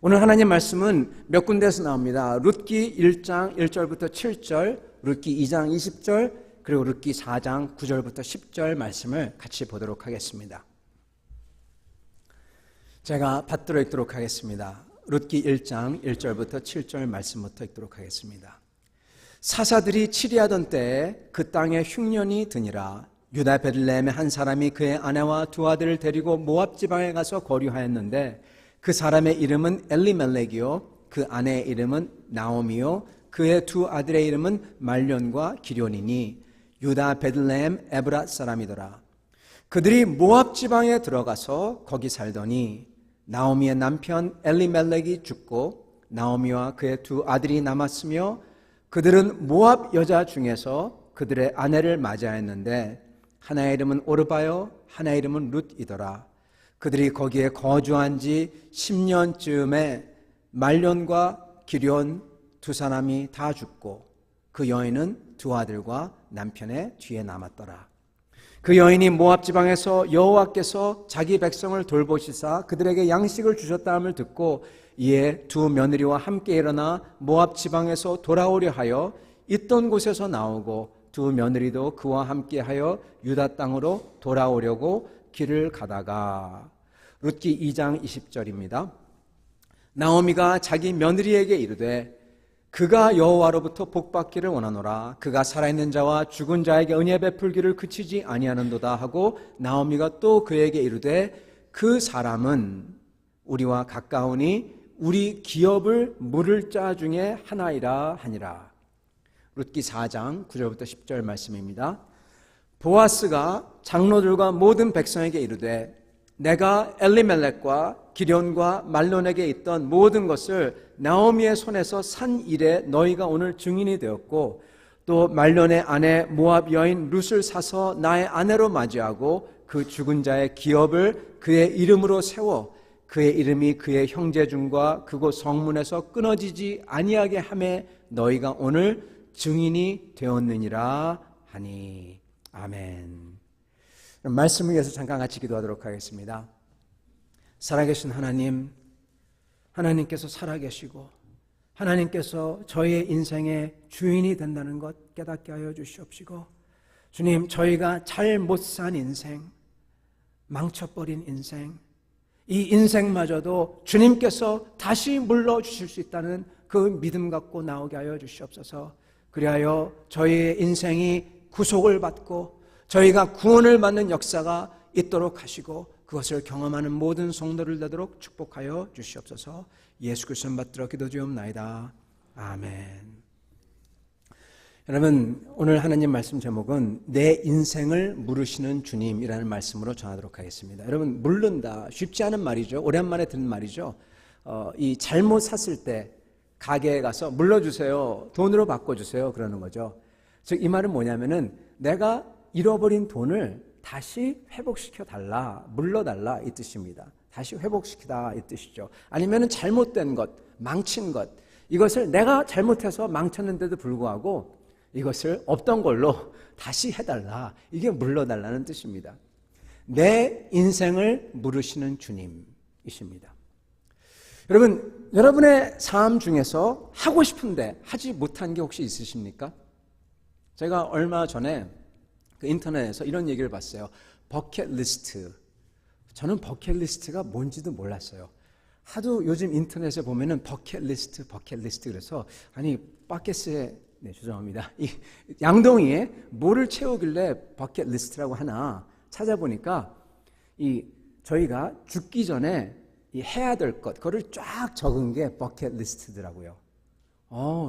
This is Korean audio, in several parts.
오늘 하나님 말씀은 몇 군데에서 나옵니다. 룻기 1장 1절부터 7절, 룻기 2장 20절, 그리고 룻기 4장 9절부터 10절 말씀을 같이 보도록 하겠습니다. 제가 받들어 읽도록 하겠습니다. 룻기 1장 1절부터 7절 말씀부터 읽도록 하겠습니다. 사사들이 치리하던 때에 그 땅에 흉년이 드니라. 유다 베들레헴의 한 사람이 그의 아내와 두 아들을 데리고 모압 지방에 가서 거류하였는데 그 사람의 이름은 엘리멜렉이요 그 아내의 이름은 나오미요 그의 두 아들의 이름은 말론과 기련이니 유다 베들레헴 에브랏 사람이더라. 그들이 모압 지방에 들어가서 거기 살더니 나오미의 남편 엘리멜렉이 죽고 나오미와 그의 두 아들이 남았으며 그들은 모압 여자 중에서 그들의 아내를 맞이하였는데 하나의 이름은 오르바요 하나의 이름은 룻이더라. 그들이 거기에 거주한 지 10년쯤에 말론과 기련 두 사람이 다 죽고 그 여인은 두 아들과 남편의 뒤에 남았더라. 그 여인이 모압 지방에서 여호와께서 자기 백성을 돌보시사 그들에게 양식을 주셨다함을 듣고 이에 두 며느리와 함께 일어나 모압 지방에서 돌아오려 하여 있던 곳에서 나오고 두 며느리도 그와 함께하여 유다 땅으로 돌아오려고 길을 가다가 룻기 2장 20절입니다. 나오미가 자기 며느리에게 이르되 그가 여호와로부터 복받기를 원하노라. 그가 살아있는 자와 죽은 자에게 은혜 베풀기를 그치지 아니하는도다 하고 나오미가 또 그에게 이르되 그 사람은 우리와 가까우니 우리 기업을 물을 자 중에 하나이라 하니라. 룻기 4장 9절부터 10절 말씀입니다. 보아스가 장로들과 모든 백성에게 이르되 내가 엘리멜렉과 기련과 말론에게 있던 모든 것을 나오미의 손에서 산 일에 너희가 오늘 증인이 되었고 또 말론의 아내 모압 여인 룻을 사서 나의 아내로 맞이하고 그 죽은 자의 기업을 그의 이름으로 세워 그의 이름이 그의 형제 중과 그곳 성문에서 끊어지지 아니하게 하매 너희가 오늘 증인이 되었느니라 하니. 아멘. 말씀을 위해서 잠깐 같이 기도하도록 하겠습니다. 살아계신 하나님, 하나님께서 살아계시고 하나님께서 저희의 인생의 주인이 된다는 것 깨닫게 하여 주시옵시고 주님, 저희가 잘 못 산 인생, 망쳐버린 인생, 이 인생마저도 주님께서 다시 물러주실 수 있다는 그 믿음 갖고 나오게 하여 주시옵소서. 그리하여 저희의 인생이 구속을 받고 저희가 구원을 받는 역사가 있도록 하시고 그것을 경험하는 모든 성도를 되도록 축복하여 주시옵소서. 예수 그리스도 받들어 기도드리옵나이다. 아멘. 여러분, 오늘 하나님 말씀 제목은 내 인생을 물으시는 주님이라는 말씀으로 전하도록 하겠습니다. 여러분, 물른다 쉽지 않은 말이죠. 오랜만에 듣는 말이죠. 이 잘못 샀을 때 가게에 가서 물러주세요, 돈으로 바꿔주세요 그러는 거죠. 즉 이 말은 뭐냐면은 내가 잃어버린 돈을 다시 회복시켜 달라, 물러달라 이 뜻입니다. 다시 회복시키다 이 뜻이죠. 아니면은 잘못된 것, 망친 것, 이것을 내가 잘못해서 망쳤는데도 불구하고 이것을 없던 걸로 다시 해달라, 이게 물러달라는 뜻입니다. 내 인생을 물으시는 주님이십니다. 여러분, 여러분의 삶 중에서 하고 싶은데 하지 못한 게 혹시 있으십니까? 제가 얼마 전에 그 인터넷에서 이런 얘기를 봤어요. 버킷리스트. 저는 버킷리스트가 뭔지도 몰랐어요. 하도 요즘 인터넷에 보면은 버킷리스트 그래서 아니 바켓스에 죄송합니다. 이 양동이에 뭐를 채우길래 버킷리스트라고 하나 찾아보니까 이 저희가 죽기 전에 이 해야 될 것, 그거를 쫙 적은 게 버킷리스트더라고요.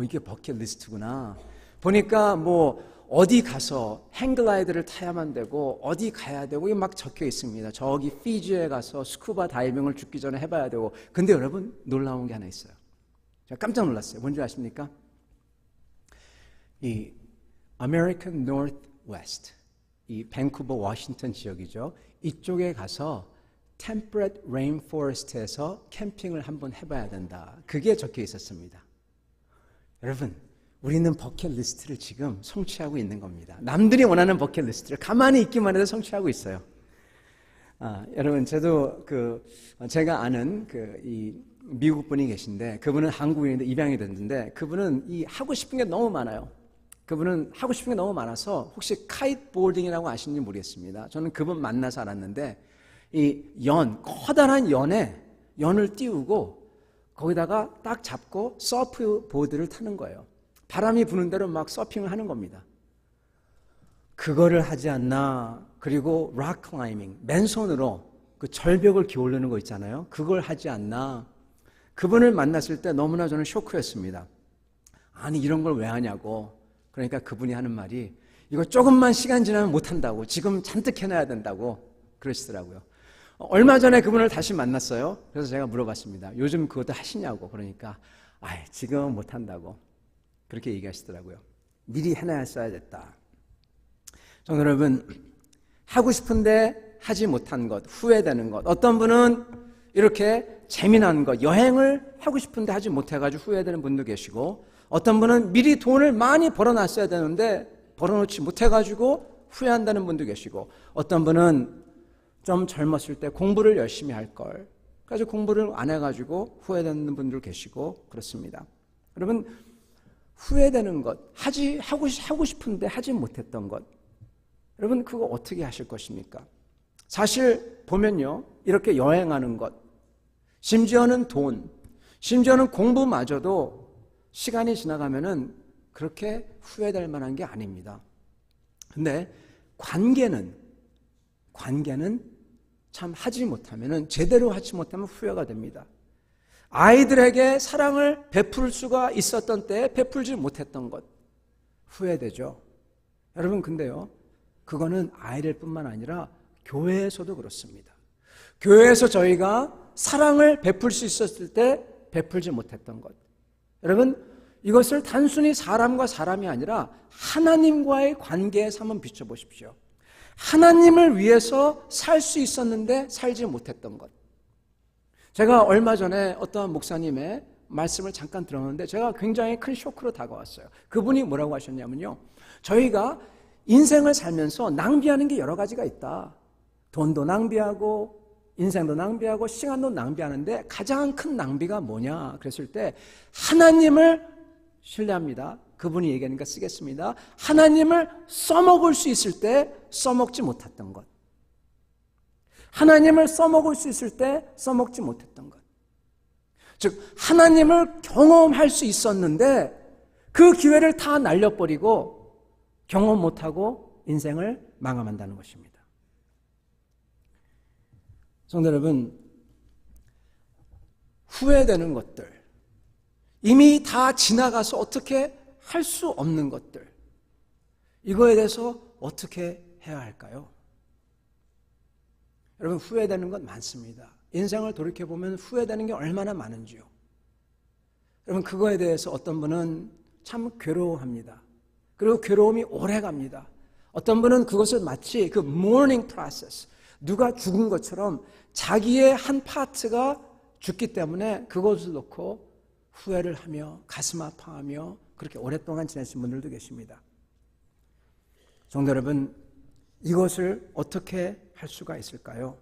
이게 버킷리스트구나. 보니까 뭐 어디 가서 행글라이더를 타야만 되고 어디 가야 되고 이게 막 적혀 있습니다. 저기 피지에 가서 스쿠버 다이빙을 죽기 전에 해봐야 되고. 근데 여러분, 놀라운 게 하나 있어요. 제가 깜짝 놀랐어요. 뭔지 아십니까? 이 American Northwest, 이 밴쿠버 워싱턴 지역이죠. 이쪽에 가서 Temperate Rainforest에서 캠핑을 한번 해봐야 된다. 그게 적혀 있었습니다. 여러분, 우리는 버킷리스트를 지금 성취하고 있는 겁니다. 남들이 원하는 버킷리스트를 가만히 있기만 해도 성취하고 있어요. 여러분, 저도 제가 아는 이 미국 분이 계신데, 그분은 한국인인데 입양이 됐는데, 그분은 하고 싶은 게 너무 많아요. 그분은 하고 싶은 게 너무 많아서, 혹시 카이트보딩이라고 아시는지 모르겠습니다. 저는 그분 만나서 알았는데, 커다란 연을 띄우고, 거기다가 딱 잡고 서프보드를 타는 거예요. 바람이 부는 대로 막 서핑을 하는 겁니다. 그거를 하지 않나. 그리고 락 클라이밍, 맨손으로 그 절벽을 기어오르는 거 있잖아요. 그걸 하지 않나. 그분을 만났을 때 너무나 저는 쇼크였습니다. 아니, 이런 걸 왜 하냐고. 그러니까 그분이 하는 말이, 이거 조금만 시간 지나면 못한다고, 지금 잔뜩 해놔야 된다고 그러시더라고요. 얼마 전에 그분을 다시 만났어요. 그래서 제가 물어봤습니다. 요즘 그것도 하시냐고. 그러니까 지금은 못한다고 그렇게 얘기하시더라고요. 미리 해놔야 됐다. 성도 여러분, 하고 싶은데 하지 못한 것, 후회되는 것. 어떤 분은 이렇게 재미난 것, 여행을 하고 싶은데 하지 못해가지고 후회되는 분도 계시고, 어떤 분은 미리 돈을 많이 벌어놨어야 되는데 벌어놓지 못해가지고 후회한다는 분도 계시고, 어떤 분은 좀 젊었을 때 공부를 열심히 할 걸, 그래서 공부를 안 해가지고 후회되는 분들 계시고 그렇습니다. 여러분, 후회되는 것, 하고 싶은데 하지 못했던 것, 여러분 그거 어떻게 하실 것입니까? 사실 보면요, 이렇게 여행하는 것, 심지어는 돈, 심지어는 공부마저도 시간이 지나가면은 그렇게 후회될 만한 게 아닙니다. 근데 관계는 참 하지 못하면은, 제대로 하지 못하면 후회가 됩니다. 아이들에게 사랑을 베풀 수가 있었던 때에 베풀지 못했던 것, 후회되죠. 여러분, 근데요, 그거는 아이들 뿐만 아니라 교회에서도 그렇습니다. 교회에서 저희가 사랑을 베풀 수 있었을 때 베풀지 못했던 것, 여러분, 이것을 단순히 사람과 사람이 아니라 하나님과의 관계에서 한번 비춰보십시오. 하나님을 위해서 살 수 있었는데 살지 못했던 것. 제가 얼마 전에 어떤 목사님의 말씀을 잠깐 들었는데 제가 굉장히 큰 쇼크로 다가왔어요. 그분이 뭐라고 하셨냐면요, 저희가 인생을 살면서 낭비하는 게 여러 가지가 있다. 돈도 낭비하고 인생도 낭비하고 시간도 낭비하는데 가장 큰 낭비가 뭐냐 그랬을 때, 하나님을 신뢰합니다. 그분이 얘기하니까 쓰겠습니다. 하나님을 써먹을 수 있을 때 써먹지 못했던 것. 하나님을 써먹을 수 있을 때 써먹지 못했던 것. 즉, 하나님을 경험할 수 있었는데 그 기회를 다 날려버리고 경험 못하고 인생을 마감한다는 것입니다. 성도 여러분, 후회되는 것들, 이미 다 지나가서 어떻게 할 수 없는 것들, 이거에 대해서 어떻게 해야 할까요? 여러분, 후회되는 것 많습니다. 인생을 돌이켜보면 후회되는 게 얼마나 많은지요. 여러분, 그거에 대해서 어떤 분은 참 괴로워합니다. 그리고 괴로움이 오래 갑니다. 어떤 분은 그것을 마치 그 mourning process, 누가 죽은 것처럼 자기의 한 파트가 죽기 때문에 그것을 놓고 후회를 하며 가슴 아파하며 그렇게 오랫동안 지내신 분들도 계십니다. 성도 여러분, 이것을 어떻게 할 수가 있을까요?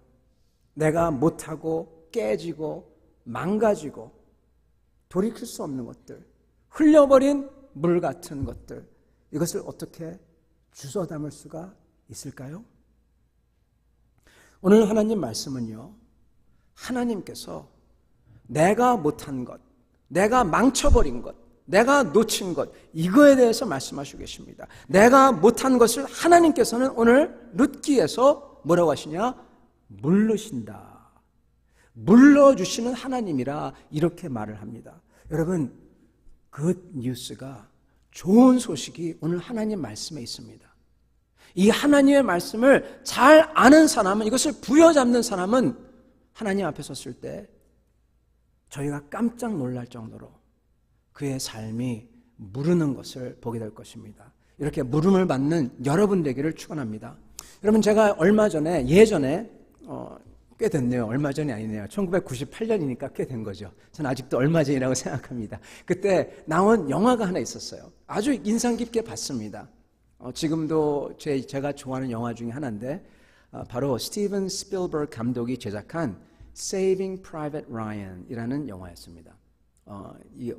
내가 못하고 깨지고 망가지고 돌이킬 수 없는 것들, 흘려버린 물 같은 것들, 이것을 어떻게 주워 담을 수가 있을까요? 오늘 하나님 말씀은요, 하나님께서 내가 못한 것, 내가 망쳐버린 것, 내가 놓친 것, 이거에 대해서 말씀하시고 계십니다. 내가 못한 것을 하나님께서는 오늘 룻기에서 뭐라고 하시냐? 물르신다. 물러주시는 하나님이라 이렇게 말을 합니다. 여러분, 굿 뉴스가, 좋은 소식이 오늘 하나님 말씀에 있습니다. 이 하나님의 말씀을 잘 아는 사람은, 이것을 부여잡는 사람은 하나님 앞에 섰을 때 저희가 깜짝 놀랄 정도로 그의 삶이 무르는 것을 보게 될 것입니다. 이렇게 물음을 받는 여러분 되기를 축원합니다. 여러분, 제가 얼마 전에, 예전에 꽤 됐네요. 얼마 전이 아니네요. 1998년이니까 꽤 된 거죠. 저는 아직도 얼마 전이라고 생각합니다. 그때 나온 영화가 하나 있었어요. 아주 인상 깊게 봤습니다. 지금도 제가 좋아하는 영화 중에 하나인데, 바로 스티븐 스필버그 감독이 제작한 Saving Private Ryan이라는 영화였습니다.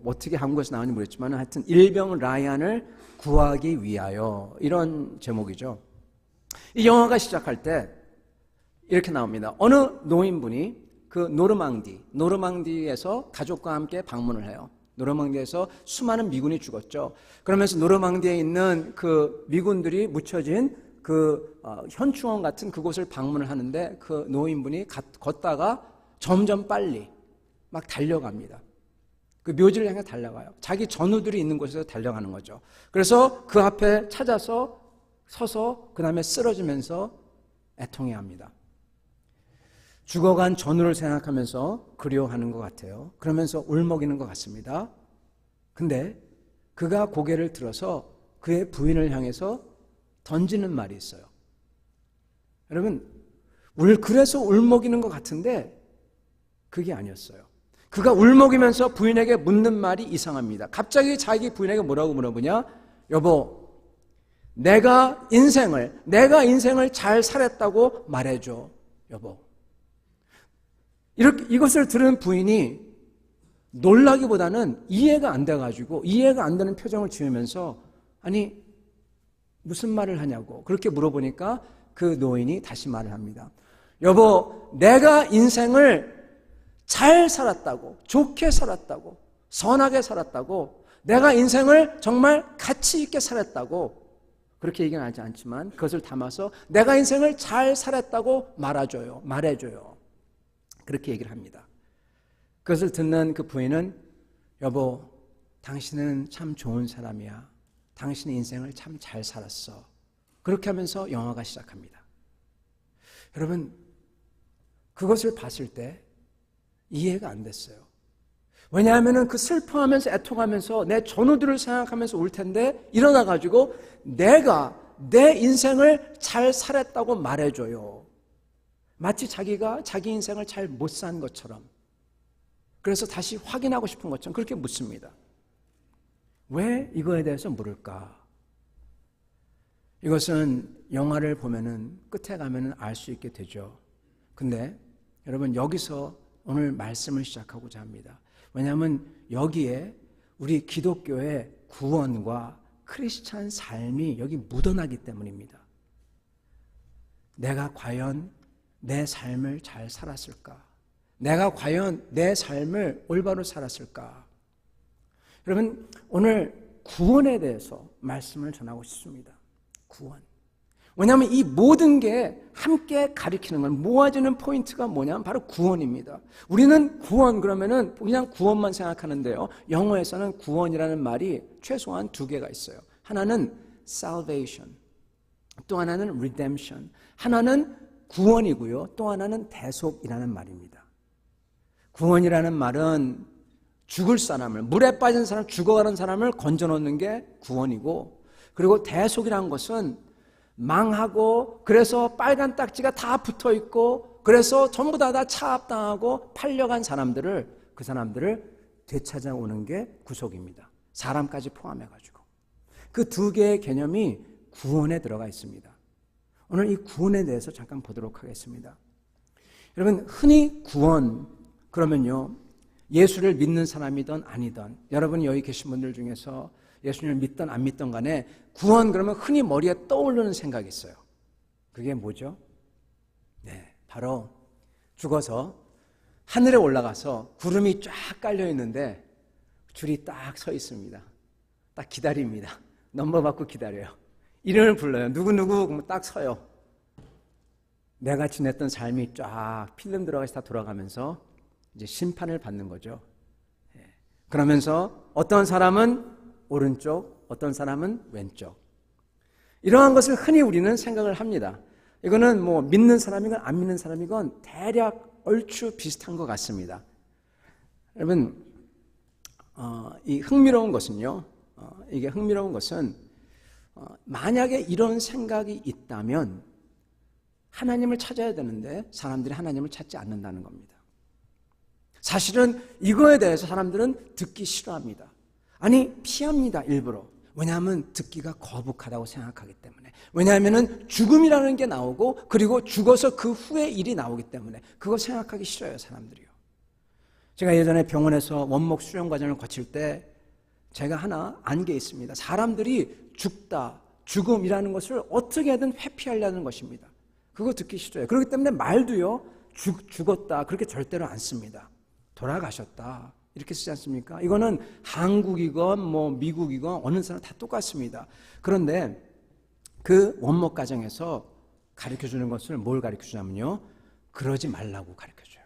어떻게 한국에서 나오는지 모르겠지만 하여튼 일병 라이언을 구하기 위하여 이런 제목이죠. 이 영화가 시작할 때 이렇게 나옵니다. 어느 노인분이 그 노르망디에서 가족과 함께 방문을 해요. 노르망디에서 수많은 미군이 죽었죠. 그러면서 노르망디에 있는 그 미군들이 묻혀진 그 현충원 같은 그곳을 방문을 하는데 그 노인분이 걷다가 점점 빨리 막 달려갑니다. 그 묘지를 향해 달려가요. 자기 전우들이 있는 곳에서 달려가는 거죠. 그래서 그 앞에 찾아서 서서 그 다음에 쓰러지면서 애통해합니다. 죽어간 전우를 생각하면서 그리워하는 것 같아요. 그러면서 울먹이는 것 같습니다. 근데 그가 고개를 들어서 그의 부인을 향해서 던지는 말이 있어요. 여러분, 그래서 울먹이는 것 같은데 그게 아니었어요. 그가 울먹이면서 부인에게 묻는 말이 이상합니다. 갑자기 자기 부인에게 뭐라고 물어보냐? 여보, 내가 인생을 잘 살았다고 말해줘, 여보. 이것을 들은 부인이 놀라기보다는 이해가 안 되는 표정을 지으면서 아니 무슨 말을 하냐고 그렇게 물어보니까 그 노인이 다시 말을 합니다. 여보, 내가 인생을 잘 살았다고, 좋게 살았다고, 선하게 살았다고, 내가 인생을 정말 가치 있게 살았다고 그렇게 얘기는 하지 않지만 그것을 담아서 내가 인생을 잘 살았다고 말해줘요. 그렇게 얘기를 합니다. 그것을 듣는 그 부인은 여보, 당신은 참 좋은 사람이야. 당신의 인생을 참 잘 살았어. 그렇게 하면서 영화가 시작합니다. 여러분, 그것을 봤을 때 이해가 안 됐어요. 왜냐하면 그 슬퍼하면서 애통하면서 내 전우들을 생각하면서 울 텐데 일어나가지고 내가 내 인생을 잘 살았다고 말해줘요. 마치 자기가 자기 인생을 잘 못 산 것처럼, 그래서 다시 확인하고 싶은 것처럼 그렇게 묻습니다. 왜 이거에 대해서 물을까? 이것은 영화를 보면은 끝에 가면은 알 수 있게 되죠. 근데 여러분, 여기서 오늘 말씀을 시작하고자 합니다. 왜냐하면 여기에 우리 기독교의 구원과 크리스찬 삶이 여기 묻어나기 때문입니다. 내가 과연 내 삶을 잘 살았을까? 내가 과연 내 삶을 올바로 살았을까? 여러분, 오늘 구원에 대해서 말씀을 전하고 싶습니다. 구원. 왜냐하면 이 모든 게 함께 가리키는 건, 모아지는 포인트가 뭐냐면 바로 구원입니다. 우리는 구원 그러면은 그냥 구원만 생각하는데요. 영어에서는 구원이라는 말이 최소한 두 개가 있어요. 하나는 salvation, 또 하나는 redemption. 하나는 구원이고요. 또 하나는 대속이라는 말입니다. 구원이라는 말은 죽을 사람을, 물에 빠진 사람, 죽어가는 사람을 건져놓는 게 구원이고, 그리고 대속이라는 것은 망하고 그래서 빨간 딱지가 다 붙어있고 그래서 전부 다 차압당하고 팔려간 사람들을, 그 사람들을 되찾아오는 게 구속입니다. 사람까지 포함해가지고 그 두 개의 개념이 구원에 들어가 있습니다. 오늘 이 구원에 대해서 잠깐 보도록 하겠습니다. 여러분, 흔히 구원 그러면요, 예수를 믿는 사람이든 아니든, 여러분이 여기 계신 분들 중에서 예수님을 믿든 안 믿든 간에 구원 그러면 흔히 머리에 떠오르는 생각이 있어요. 그게 뭐죠? 네, 바로 죽어서 하늘에 올라가서 구름이 쫙 깔려 있는데 줄이 딱 서 있습니다. 딱 기다립니다. 넘버 받고 기다려요. 이름을 불러요. 누구누구 딱 서요. 내가 지냈던 삶이 쫙 필름 들어가서 다 돌아가면서 이제 심판을 받는 거죠. 그러면서 어떤 사람은 오른쪽, 어떤 사람은 왼쪽. 이러한 것을 흔히 우리는 생각을 합니다. 이거는 뭐 믿는 사람이건 안 믿는 사람이건 대략 얼추 비슷한 것 같습니다. 여러분, 이 흥미로운 것은요, 이게 흥미로운 것은 만약에 이런 생각이 있다면 하나님을 찾아야 되는데 사람들이 하나님을 찾지 않는다는 겁니다. 사실은 이거에 대해서 사람들은 듣기 싫어합니다. 아니, 피합니다, 일부러. 왜냐하면 듣기가 거북하다고 생각하기 때문에. 왜냐하면 죽음이라는 게 나오고 그리고 죽어서 그 후에 일이 나오기 때문에 그거 생각하기 싫어요, 사람들이요. 제가 예전에 병원에서 원목 수련 과정을 거칠 때 제가 하나 안 게 있습니다. 사람들이 죽다, 죽음이라는 것을 어떻게든 회피하려는 것입니다. 그거 듣기 싫어요. 그렇기 때문에 말도요, 죽었다 그렇게 절대로 안 씁니다. 돌아가셨다 이렇게 쓰지 않습니까? 이거는 한국이건 뭐 미국이건 어느 사람 다 똑같습니다. 그런데 그 원목 과정에서 가르쳐주는 것을 뭘 가르쳐주냐면요, 그러지 말라고 가르쳐줘요.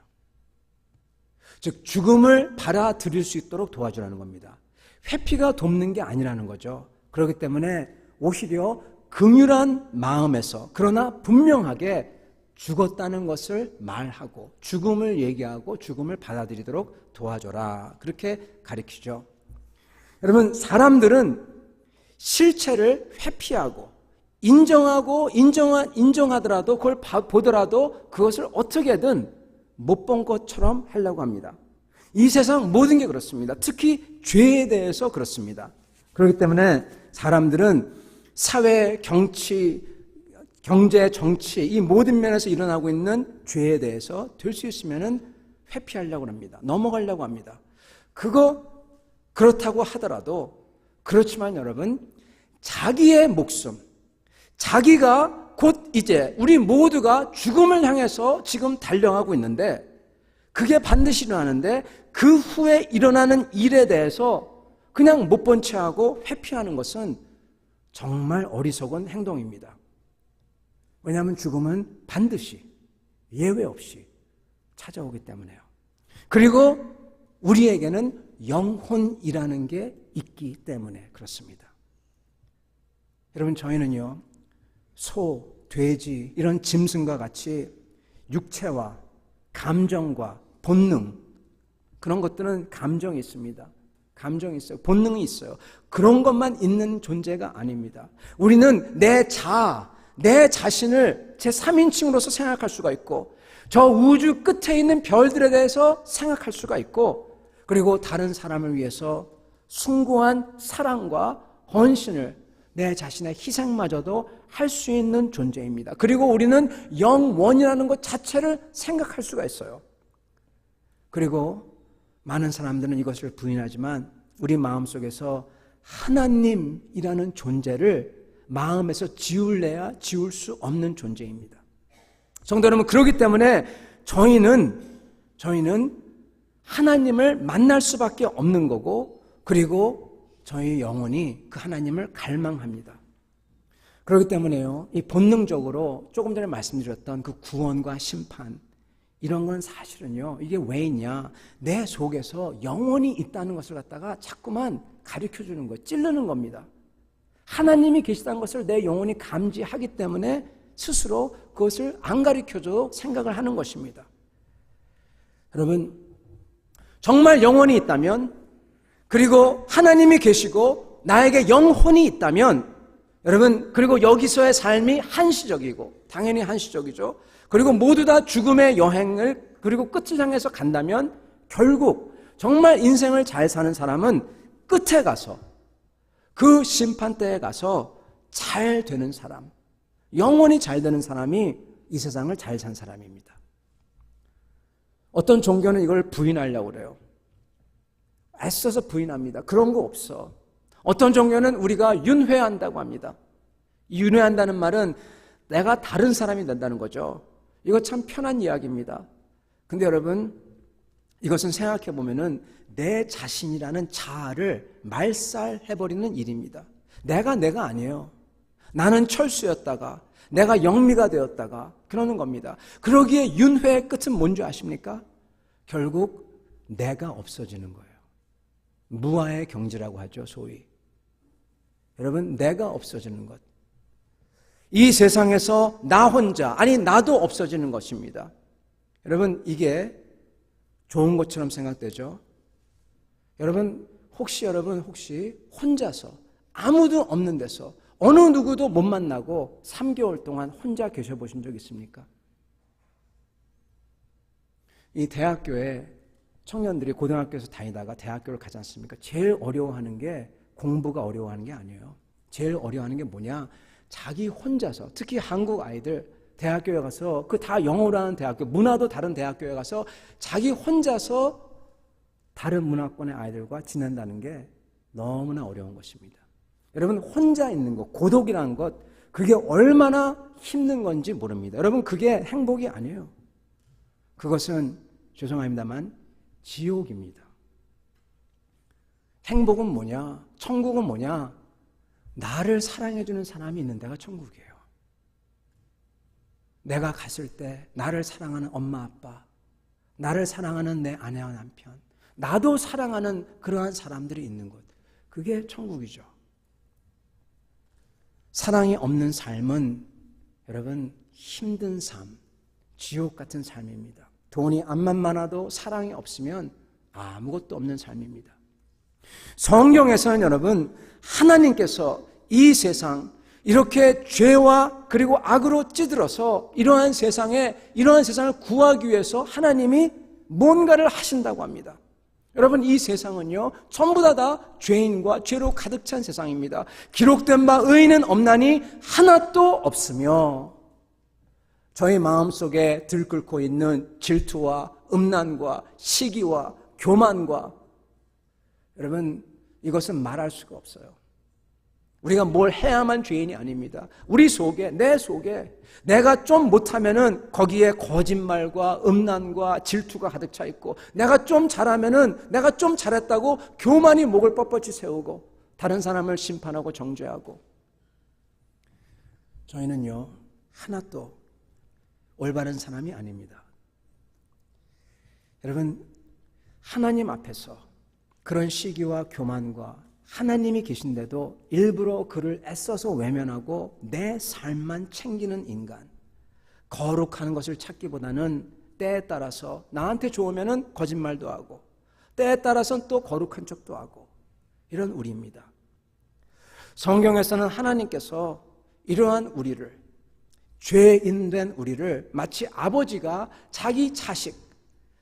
즉 죽음을 받아들일 수 있도록 도와주라는 겁니다. 회피가 돕는 게 아니라는 거죠. 그렇기 때문에 오히려 긍휼한 마음에서, 그러나 분명하게 죽었다는 것을 말하고 죽음을 얘기하고 죽음을 받아들이도록 도와줘라, 그렇게 가르치죠. 여러분, 사람들은 실체를 회피하고 인정하더라도 그걸 보더라도 그것을 어떻게든 못 본 것처럼 하려고 합니다. 이 세상 모든 게 그렇습니다. 특히 죄에 대해서 그렇습니다. 그렇기 때문에 사람들은 사회, 경제, 정치 이 모든 면에서 일어나고 있는 죄에 대해서 될 수 있으면 회피하려고 합니다. 넘어가려고 합니다. 그렇다고 하더라도, 그렇지만 여러분, 자기의 목숨, 자기가 곧 이제 우리 모두가 죽음을 향해서 지금 달려가고 있는데 그게 반드시 일어나는데 그 후에 일어나는 일에 대해서 그냥 못 본 채하고 회피하는 것은 정말 어리석은 행동입니다. 왜냐하면 죽음은 반드시 예외 없이 찾아오기 때문에요. 그리고 우리에게는 영혼이라는 게 있기 때문에 그렇습니다. 여러분, 저희는요, 소, 돼지 이런 짐승과 같이 육체와 감정과 본능, 그런 것들은 감정이 있습니다. 감정이 있어요. 본능이 있어요. 그런 것만 있는 존재가 아닙니다. 우리는 내 자신을 제 3인칭으로서 생각할 수가 있고, 저 우주 끝에 있는 별들에 대해서 생각할 수가 있고, 그리고 다른 사람을 위해서 숭고한 사랑과 헌신을, 내 자신의 희생마저도 할 수 있는 존재입니다. 그리고 우리는 영원이라는 것 자체를 생각할 수가 있어요. 그리고 많은 사람들은 이것을 부인하지만 우리 마음속에서 하나님이라는 존재를 마음에서 지울래야 지울 수 없는 존재입니다. 성도 여러분, 그렇기 때문에 저희는 하나님을 만날 수밖에 없는 거고, 그리고 저희 영혼이 그 하나님을 갈망합니다. 그렇기 때문에요, 이 본능적으로 조금 전에 말씀드렸던 그 구원과 심판, 이런 건 사실은요, 이게 왜 있냐, 내 속에서 영혼이 있다는 것을 갖다가 자꾸만 가르쳐주는 거예요. 찌르는 겁니다. 하나님이 계시다는 것을 내 영혼이 감지하기 때문에 스스로 그것을 안 가르쳐도 생각을 하는 것입니다. 여러분, 정말 영혼이 있다면, 그리고 하나님이 계시고 나에게 영혼이 있다면, 여러분, 그리고 여기서의 삶이 한시적이고, 당연히 한시적이죠. 그리고 모두 다 죽음의 여행을, 그리고 끝을 향해서 간다면 결국 정말 인생을 잘 사는 사람은 끝에 가서, 그 심판대에 가서 잘 되는 사람, 영원히 잘 되는 사람이 이 세상을 잘 산 사람입니다. 어떤 종교는 이걸 부인하려고 그래요. 애써서 부인합니다. 그런 거 없어. 어떤 종교는 우리가 윤회한다고 합니다. 윤회한다는 말은 내가 다른 사람이 된다는 거죠. 이거 참 편한 이야기입니다. 근데 여러분, 이것은 생각해 보면은 내 자신이라는 자아를 말살해버리는 일입니다. 내가 아니에요. 나는 철수였다가 내가 영미가 되었다가 그러는 겁니다. 그러기에 윤회의 끝은 뭔지 아십니까? 결국 내가 없어지는 거예요. 무아의 경지라고 하죠, 소위. 여러분, 내가 없어지는 것. 이 세상에서 나 혼자, 아니 나도 없어지는 것입니다. 여러분, 이게 좋은 것처럼 생각되죠? 여러분 혹시 혼자서 아무도 없는 데서 어느 누구도 못 만나고 3개월 동안 혼자 계셔보신 적 있습니까? 이 대학교에 청년들이 고등학교에서 다니다가 대학교를 가지 않습니까? 제일 어려워하는 게 공부가 어려워하는 게 아니에요. 제일 어려워하는 게 뭐냐? 자기 혼자서, 특히 한국 아이들 대학교에 가서 그 다 영어로 하는 대학교, 문화도 다른 대학교에 가서 자기 혼자서 다른 문화권의 아이들과 지낸다는 게 너무나 어려운 것입니다. 여러분, 혼자 있는 것, 고독이라는 것, 그게 얼마나 힘든 건지 모릅니다. 여러분, 그게 행복이 아니에요. 그것은 죄송합니다만 지옥입니다. 행복은 뭐냐? 천국은 뭐냐? 나를 사랑해주는 사람이 있는 데가 천국이에요. 내가 갔을 때 나를 사랑하는 엄마, 아빠, 나를 사랑하는 내 아내와 남편, 나도 사랑하는 그러한 사람들이 있는 곳, 그게 천국이죠. 사랑이 없는 삶은 여러분 힘든 삶, 지옥 같은 삶입니다. 돈이 암만 많아도 사랑이 없으면 아무것도 없는 삶입니다. 성경에서는 여러분 하나님께서 이 세상 이렇게 죄와 그리고 악으로 찌들어서 이러한 세상을 구하기 위해서 하나님이 뭔가를 하신다고 합니다. 여러분, 이 세상은요 전부 다 죄인과 죄로 가득 찬 세상입니다. 기록된 바 의인은 없나니 하나도 없으며 저희 마음속에 들끓고 있는 질투와 음란과 시기와 교만과 여러분 이것은 말할 수가 없어요. 우리가 뭘 해야만 죄인이 아닙니다. 우리 속에, 내 속에 내가 좀 못하면은 거기에 거짓말과 음란과 질투가 가득 차 있고, 내가 좀 잘하면은 내가 좀 잘했다고 교만이 목을 뻣뻣이 세우고 다른 사람을 심판하고 정죄하고. 저희는요 하나도 올바른 사람이 아닙니다. 여러분, 하나님 앞에서 그런 시기와 교만과 하나님이 계신데도 일부러 그를 애써서 외면하고 내 삶만 챙기는 인간, 거룩한 것을 찾기보다는 때에 따라서 나한테 좋으면 거짓말도 하고 때에 따라서는 또 거룩한 척도 하고, 이런 우리입니다. 성경에서는 하나님께서 이러한 우리를, 죄인된 우리를 마치 아버지가 자기 자식,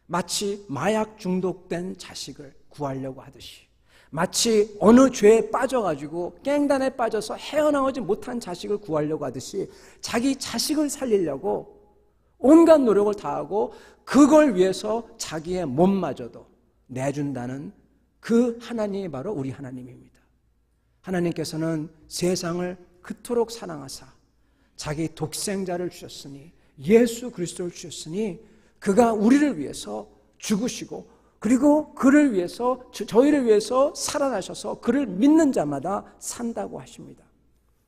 마치 마약 중독된 자식을 구하려고 하듯이, 마치 어느 죄에 빠져가지고 깽단에 빠져서 헤어나오지 못한 자식을 구하려고 하듯이 자기 자식을 살리려고 온갖 노력을 다하고 그걸 위해서 자기의 몸마저도 내준다는 그 하나님이 바로 우리 하나님입니다. 하나님께서는 세상을 그토록 사랑하사 자기 독생자를 주셨으니, 예수 그리스도를 주셨으니 그가 우리를 위해서 죽으시고 그리고 그를 위해서, 저희를 위해서 살아나셔서 그를 믿는 자마다 산다고 하십니다.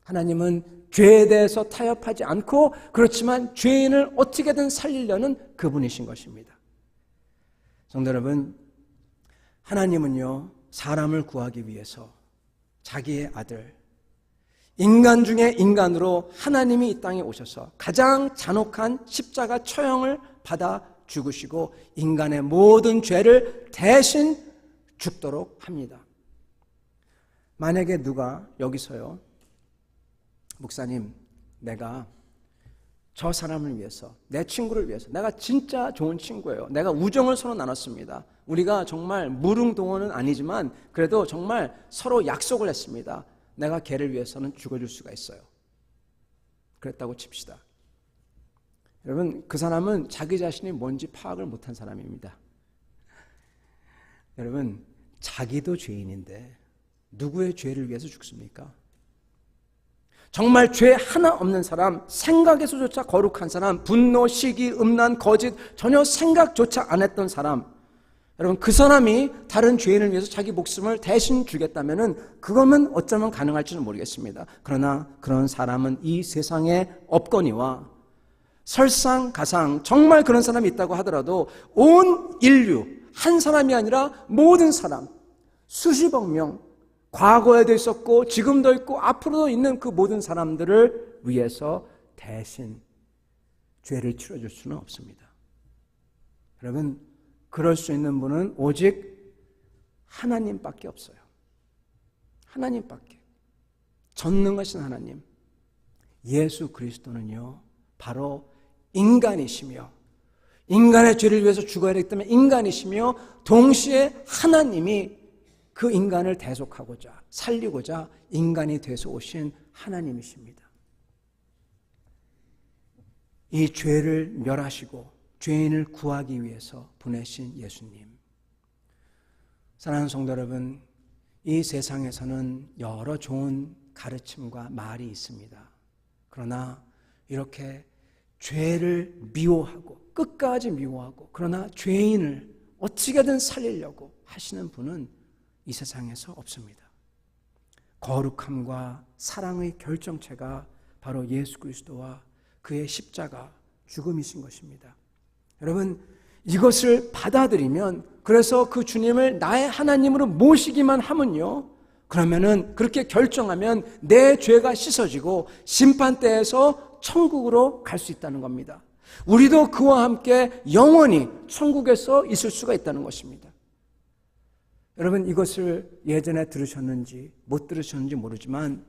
하나님은 죄에 대해서 타협하지 않고, 그렇지만 죄인을 어떻게든 살리려는 그분이신 것입니다. 성도 여러분, 하나님은요 사람을 구하기 위해서 자기의 아들, 인간 중에 인간으로 하나님이 이 땅에 오셔서 가장 잔혹한 십자가 처형을 받아 죽으시고 인간의 모든 죄를 대신 죽도록 합니다. 만약에 누가 여기서요, 목사님, 내가 저 사람을 위해서, 내 친구를 위해서, 내가 진짜 좋은 친구예요, 내가 우정을 서로 나눴습니다, 우리가 정말 무릉동원은 아니지만 그래도 정말 서로 약속을 했습니다, 내가 걔를 위해서는 죽어줄 수가 있어요, 그랬다고 칩시다. 여러분, 그 사람은 자기 자신이 뭔지 파악을 못한 사람입니다. 여러분, 자기도 죄인인데 누구의 죄를 위해서 죽습니까? 정말 죄 하나 없는 사람, 생각에서조차 거룩한 사람, 분노, 시기, 음란, 거짓 전혀 생각조차 안 했던 사람, 여러분, 그 사람이 다른 죄인을 위해서 자기 목숨을 대신 주겠다면은 그거면 어쩌면 가능할지는 모르겠습니다. 그러나 그런 사람은 이 세상에 없거니와, 설상가상 정말 그런 사람이 있다고 하더라도 온 인류, 한 사람이 아니라 모든 사람, 수십억 명, 과거에도 있었고 지금도 있고 앞으로도 있는 그 모든 사람들을 위해서 대신 죄를 치러줄 수는 없습니다. 여러분, 그럴 수 있는 분은 오직 하나님밖에 없어요. 하나님밖에. 전능하신 하나님, 예수 그리스도는요 바로 인간이시며, 인간의 죄를 위해서 죽어야 하기 때문에 인간이시며, 동시에 하나님이 그 인간을 대속하고자 살리고자 인간이 되어서 오신 하나님이십니다. 이 죄를 멸하시고 죄인을 구하기 위해서 보내신 예수님. 사랑하는 성도 여러분, 이 세상에서는 여러 좋은 가르침과 말이 있습니다. 그러나 이렇게 죄를 미워하고 끝까지 미워하고 그러나 죄인을 어떻게든 살리려고 하시는 분은 이 세상에서 없습니다. 거룩함과 사랑의 결정체가 바로 예수 그리스도와 그의 십자가 죽음이신 것입니다. 여러분, 이것을 받아들이면, 그래서 그 주님을 나의 하나님으로 모시기만 하면요, 그러면은 그렇게 결정하면 내 죄가 씻어지고 심판대에서 천국으로 갈 수 있다는 겁니다. 우리도 그와 함께 영원히 천국에서 있을 수가 있다는 것입니다. 여러분, 이것을 예전에 들으셨는지 못 들으셨는지 모르지만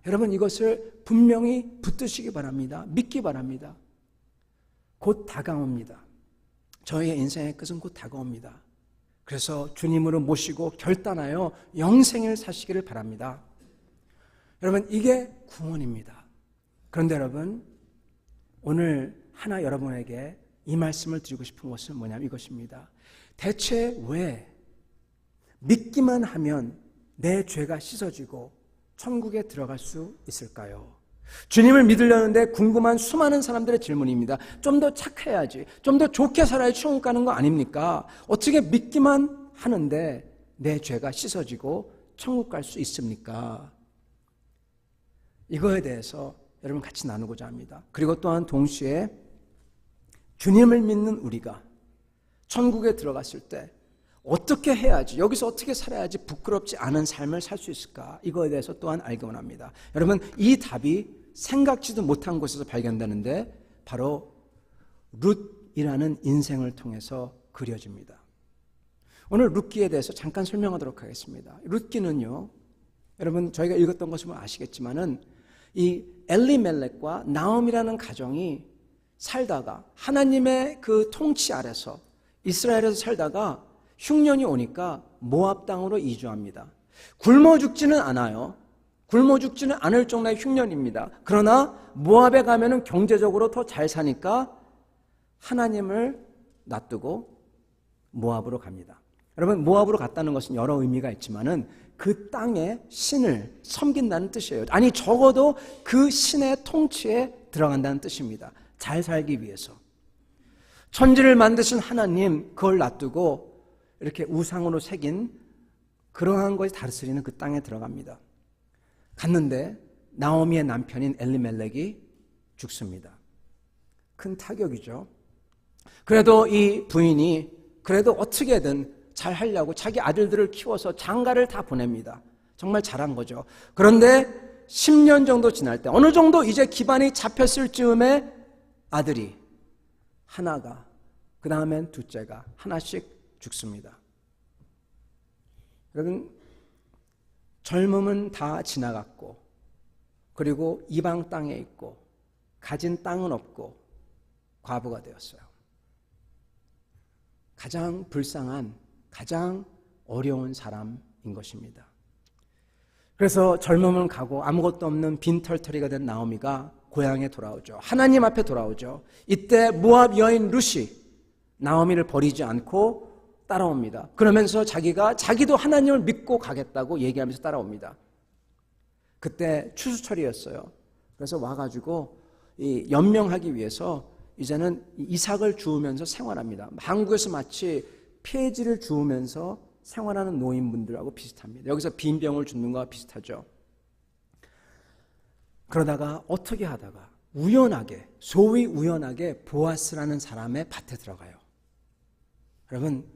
여러분, 이것을 분명히 붙드시기 바랍니다. 믿기 바랍니다. 곧 다가옵니다. 저희의 인생의 끝은 곧 다가옵니다. 그래서 주님으로 모시고 결단하여 영생을 사시기를 바랍니다. 여러분, 이게 구원입니다. 그런데 여러분, 오늘 하나 여러분에게 이 말씀을 드리고 싶은 것은 뭐냐면 이것입니다. 대체 왜 믿기만 하면 내 죄가 씻어지고 천국에 들어갈 수 있을까요? 주님을 믿으려는데 궁금한 수많은 사람들의 질문입니다. 좀 더 착해야지, 좀 더 좋게 살아야 천국 가는 거 아닙니까? 어떻게 믿기만 하는데 내 죄가 씻어지고 천국 갈 수 있습니까? 이거에 대해서 여러분 같이 나누고자 합니다. 그리고 또한 동시에 주님을 믿는 우리가 천국에 들어갔을 때 어떻게 해야지, 여기서 어떻게 살아야지 부끄럽지 않은 삶을 살 수 있을까? 이거에 대해서 또한 알기 원합니다. 여러분, 이 답이 생각지도 못한 곳에서 발견되는데 바로 룻이라는 인생을 통해서 그려집니다. 오늘 룻기에 대해서 잠깐 설명하도록 하겠습니다. 룻기는요, 여러분 저희가 읽었던 것을 아시겠지만은 이 엘리멜렉과 나옴이라는 가정이 살다가 하나님의 그 통치 아래서 이스라엘에서 살다가 흉년이 오니까 모압 땅으로 이주합니다. 굶어 죽지는 않아요. 굶어 죽지는 않을 정도의 흉년입니다. 그러나 모압에 가면은 경제적으로 더 잘 사니까 하나님을 놔두고 모압으로 갑니다. 여러분, 모압으로 갔다는 것은 여러 의미가 있지만은 그 땅의 신을 섬긴다는 뜻이에요. 아니, 적어도 그 신의 통치에 들어간다는 뜻입니다. 잘 살기 위해서. 천지를 만드신 하나님, 그걸 놔두고 이렇게 우상으로 새긴 그러한 것이 다스리는 그 땅에 들어갑니다. 갔는데 나오미의 남편인 엘리멜렉이 죽습니다. 큰 타격이죠. 그래도 이 부인이 그래도 어떻게든 잘 하려고 자기 아들들을 키워서 장가를 다 보냅니다. 정말 잘한 거죠. 그런데 10년 정도 지날 때 어느 정도 이제 기반이 잡혔을 즈음에 아들이 하나가, 그 다음엔 둘째가 하나씩 죽습니다. 여러분, 젊음은 다 지나갔고 그리고 이방 땅에 있고 가진 땅은 없고 과부가 되었어요. 가장 불쌍한, 가장 어려운 사람인 것입니다. 그래서 젊음은 가고 아무것도 없는 빈털터리가 된 나오미가 고향에 돌아오죠. 하나님 앞에 돌아오죠. 이때 모압 여인 룻이 나오미를 버리지 않고 따라옵니다. 그러면서 자기도 하나님을 믿고 가겠다고 얘기하면서 따라옵니다. 그때 추수철이었어요. 그래서 와가지고 이 연명하기 위해서 이제는 이삭을 주우면서 생활합니다. 한국에서 마치 폐지를 주우면서 생활하는 노인분들하고 비슷합니다. 여기서 빈병을 줍는 거와 비슷하죠. 그러다가 어떻게 하다가 우연하게, 소위 우연하게 보아스라는 사람의 밭에 들어가요. 여러분,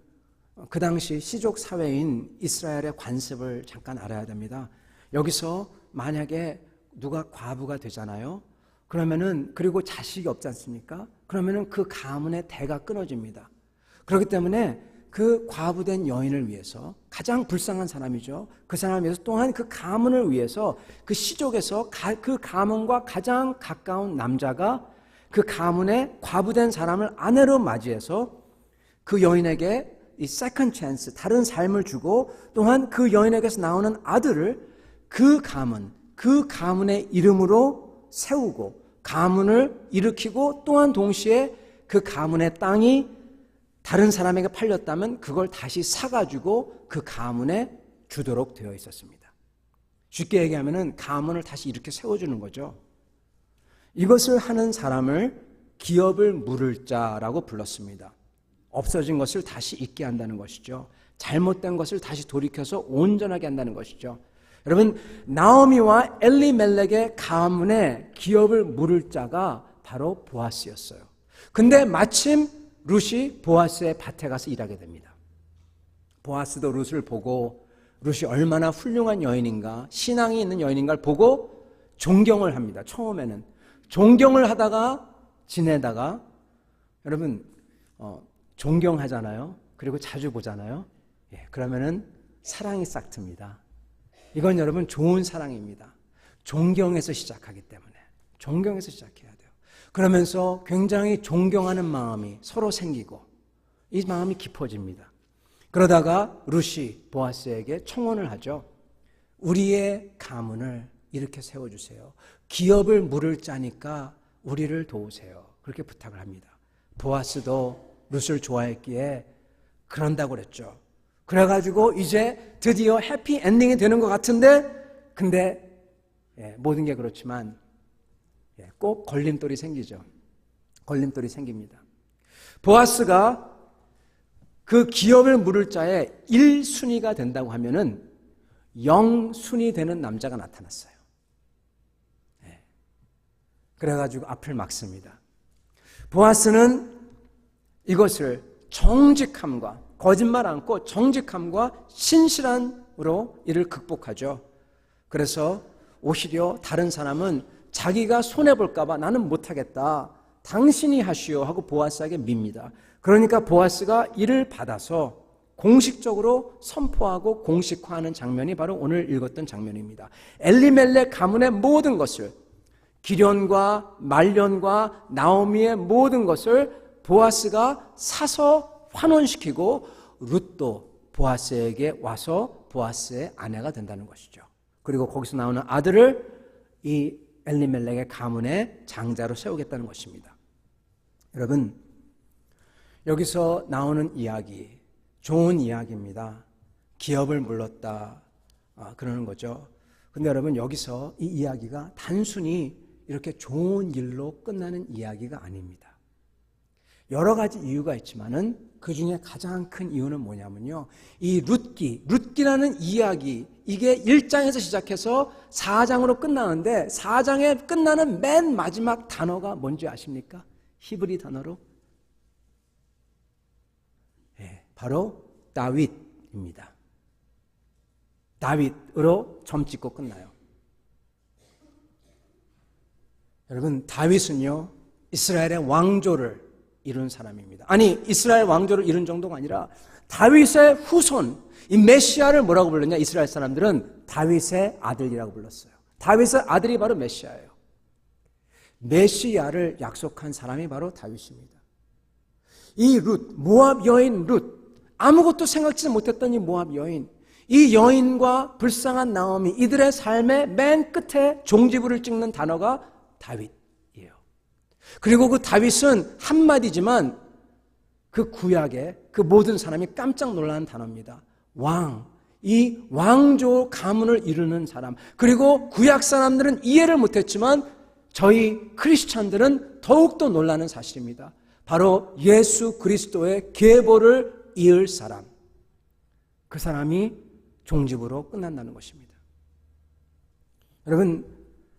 그 당시 시족 사회인 이스라엘의 관습을 잠깐 알아야 됩니다. 여기서 만약에 누가 과부가 되잖아요. 그러면은, 그리고 자식이 없지 않습니까? 그러면은 그 가문의 대가 끊어집니다. 그렇기 때문에 그 과부된 여인을 위해서, 가장 불쌍한 사람이죠. 그 사람을 위해서, 또한 그 가문을 위해서 그 시족에서 그 가문과 가장 가까운 남자가 그 가문의 과부된 사람을 아내로 맞이해서 그 여인에게 이 세컨드 찬스, 다른 삶을 주고 또한 그 여인에게서 나오는 아들을 그 가문의 이름으로 세우고 가문을 일으키고 또한 동시에 그 가문의 땅이 다른 사람에게 팔렸다면 그걸 다시 사가지고 그 가문에 주도록 되어 있었습니다. 쉽게 얘기하면 가문을 다시 이렇게 세워주는 거죠. 이것을 하는 사람을 기업을 물을 자라고 불렀습니다. 없어진 것을 다시 있게 한다는 것이죠. 잘못된 것을 다시 돌이켜서 온전하게 한다는 것이죠. 여러분, 나오미와 엘리멜렉의 가문에 기업을 물을 자가 바로 보아스였어요. 근데 마침 룻이 보아스의 밭에 가서 일하게 됩니다. 보아스도 룻을 보고 룻이 얼마나 훌륭한 여인인가, 신앙이 있는 여인인가를 보고 존경을 합니다. 처음에는 존경을 하다가 지내다가 여러분 존경하잖아요. 그리고 자주 보잖아요. 그러면은 사랑이 싹 틉니다. 이건 여러분 좋은 사랑입니다. 존경에서 시작하기 때문에 존경에서 시작해야 돼요. 그러면서 굉장히 존경하는 마음이 서로 생기고 이 마음이 깊어집니다. 그러다가 룻이 보아스에게 청혼을 하죠. 우리의 가문을 이렇게 세워주세요. 기업을 물을 자니까 우리를 도우세요. 그렇게 부탁을 합니다. 보아스도 룻을 좋아했기에 그런다고 그랬죠. 그래가지고 이제 드디어 해피 엔딩이 되는 것 같은데 근데 모든 게 그렇지만 꼭 걸림돌이 생기죠. 걸림돌이 생깁니다. 보아스가 그 기업을 물을 자의 1순위가 된다고 하면은 0순위 되는 남자가 나타났어요. 그래가지고 앞을 막습니다. 보아스는 이것을 정직함과 거짓말 않고 정직함과 신실함으로 이를 극복하죠. 그래서 오히려 다른 사람은 자기가 손해볼까 봐 나는 못하겠다. 당신이 하시오 하고 보아스에게 밉니다. 그러니까 보아스가 이를 받아서 공식적으로 선포하고 공식화하는 장면이 바로 오늘 읽었던 장면입니다. 엘리멜렉 가문의 모든 것을 기련과 말련과 나오미의 모든 것을 보아스가 사서 환원시키고 룻도 보아스에게 와서 보아스의 아내가 된다는 것이죠. 그리고 거기서 나오는 아들을 이 엘리멜렉의 가문의 장자로 세우겠다는 것입니다. 여러분, 여기서 나오는 이야기, 좋은 이야기입니다. 기업을 물렀다 그러는 거죠. 근데 여러분, 여기서 이 이야기가 단순히 이렇게 좋은 일로 끝나는 이야기가 아닙니다. 여러 가지 이유가 있지만은 그 중에 가장 큰 이유는 뭐냐면요. 이 룻기라는 이야기, 이게 1장에서 시작해서 4장으로 끝나는데 4장에 끝나는 맨 마지막 단어가 뭔지 아십니까? 히브리 단어로? 바로 다윗입니다. 다윗으로 점 찍고 끝나요. 여러분, 다윗은요, 이스라엘의 왕조를 이룬 사람입니다. 아니, 이스라엘 왕조를 이룬 정도가 아니라 다윗의 후손, 이 메시아를 뭐라고 불렀냐? 이스라엘 사람들은 다윗의 아들이라고 불렀어요. 다윗의 아들이 바로 메시아예요. 메시아를 약속한 사람이 바로 다윗입니다. 이 룻, 모압 여인 룻, 아무것도 생각지도 못했던 이 모압 여인, 이 여인과 불쌍한 나오미, 이들의 삶의 맨 끝에 종지부를 찍는 단어가 다윗이에요. 그리고 그 다윗은 한마디지만 그 구약의 그 모든 사람이 깜짝 놀라는 단어입니다. 왕, 이 왕조 가문을 이루는 사람. 그리고 구약 사람들은 이해를 못했지만 저희 크리스찬들은 더욱더 놀라는 사실입니다. 바로 예수 그리스도의 계보를 이을 사람. 그 사람이 종집으로 끝난다는 것입니다. 여러분,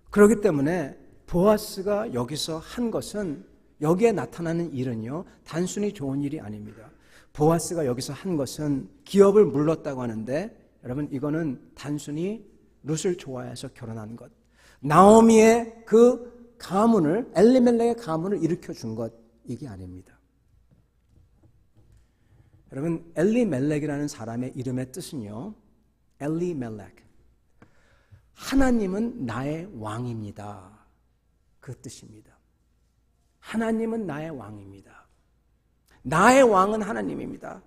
그렇기 때문에 보아스가 여기서 한 것은, 여기에 나타나는 일은요, 단순히 좋은 일이 아닙니다. 보아스가 여기서 한 것은 기업을 물렀다고 하는데, 여러분, 이거는 단순히 룻을 좋아해서 결혼한 것, 나오미의 그 가문을, 엘리멜렉의 가문을 일으켜준 것, 이게 아닙니다. 여러분, 엘리멜렉이라는 사람의 이름의 뜻은요, 엘리멜렉, 하나님은 나의 왕입니다, 그 뜻입니다. 하나님은 나의 왕입니다. 나의 왕은 하나님입니다.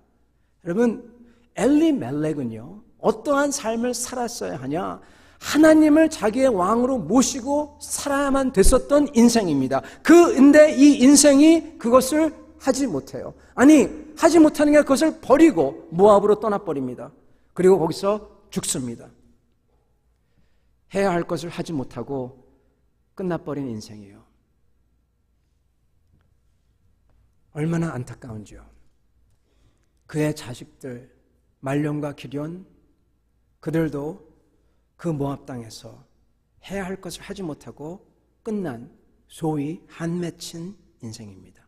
여러분, 엘리멜렉은요, 어떠한 삶을 살았어야 하냐? 하나님을 자기의 왕으로 모시고 살아야만 됐었던 인생입니다. 근데 이 인생이 그것을 하지 못해요. 아니, 하지 못하는 게 그것을 버리고 모압으로 떠나버립니다. 그리고 거기서 죽습니다. 해야 할 것을 하지 못하고 끝나버린 인생이에요. 얼마나 안타까운지요. 그의 자식들 말론과 기럧, 그들도 그 모압 땅에서 해야 할 것을 하지 못하고 끝난 소위 한 맺힌 인생입니다.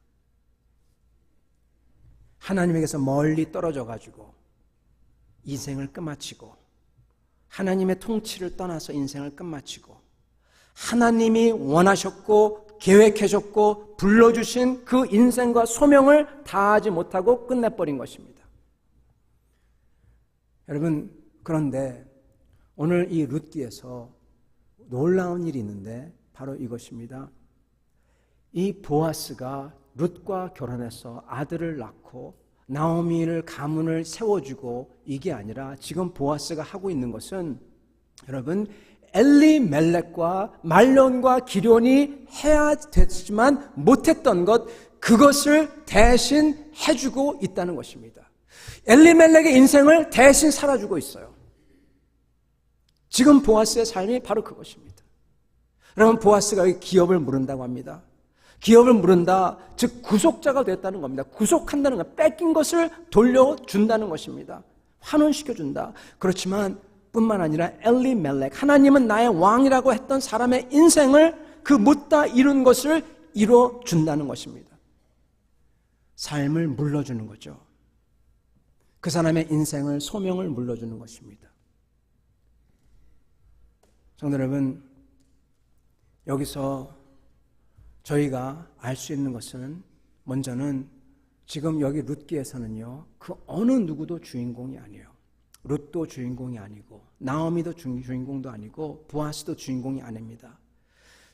하나님에게서 멀리 떨어져 가지고 인생을 끝마치고, 하나님의 통치를 떠나서 인생을 끝마치고, 하나님이 원하셨고 계획하셨고 불러주신 그 인생과 소명을 다하지 못하고 끝내버린 것입니다. 여러분, 그런데 오늘 이 룻기에서 놀라운 일이 있는데 바로 이것입니다. 이 보아스가 룻과 결혼해서 아들을 낳고 나오미를 가문을 세워주고 이게 아니라 지금 보아스가 하고 있는 것은, 여러분, 엘리멜렉과 말론과 기럧이 해야 됐지만 못했던 것, 그것을 대신 해주고 있다는 것입니다. 엘리멜렉의 인생을 대신 살아주고 있어요. 지금 보아스의 삶이 바로 그것입니다. 여러분, 보아스가 기업을 물은다고 합니다. 기업을 물은다, 즉 구속자가 됐다는 겁니다. 구속한다는 것, 뺏긴 것을 돌려준다는 것입니다. 환원시켜준다. 그렇지만 뿐만 아니라 엘리멜렉, 하나님은 나의 왕이라고 했던 사람의 인생을 그 묻다 이룬 것을 이뤄준다는 것입니다. 삶을 물러주는 거죠. 그 사람의 인생을, 소명을 물러주는 것입니다. 성도 여러분, 여기서 저희가 알 수 있는 것은, 먼저는 지금 여기 룻기에서는요, 그 어느 누구도 주인공이 아니에요. 룻도 주인공이 아니고 나오미도 주인공도 아니고 보아스도 주인공이 아닙니다.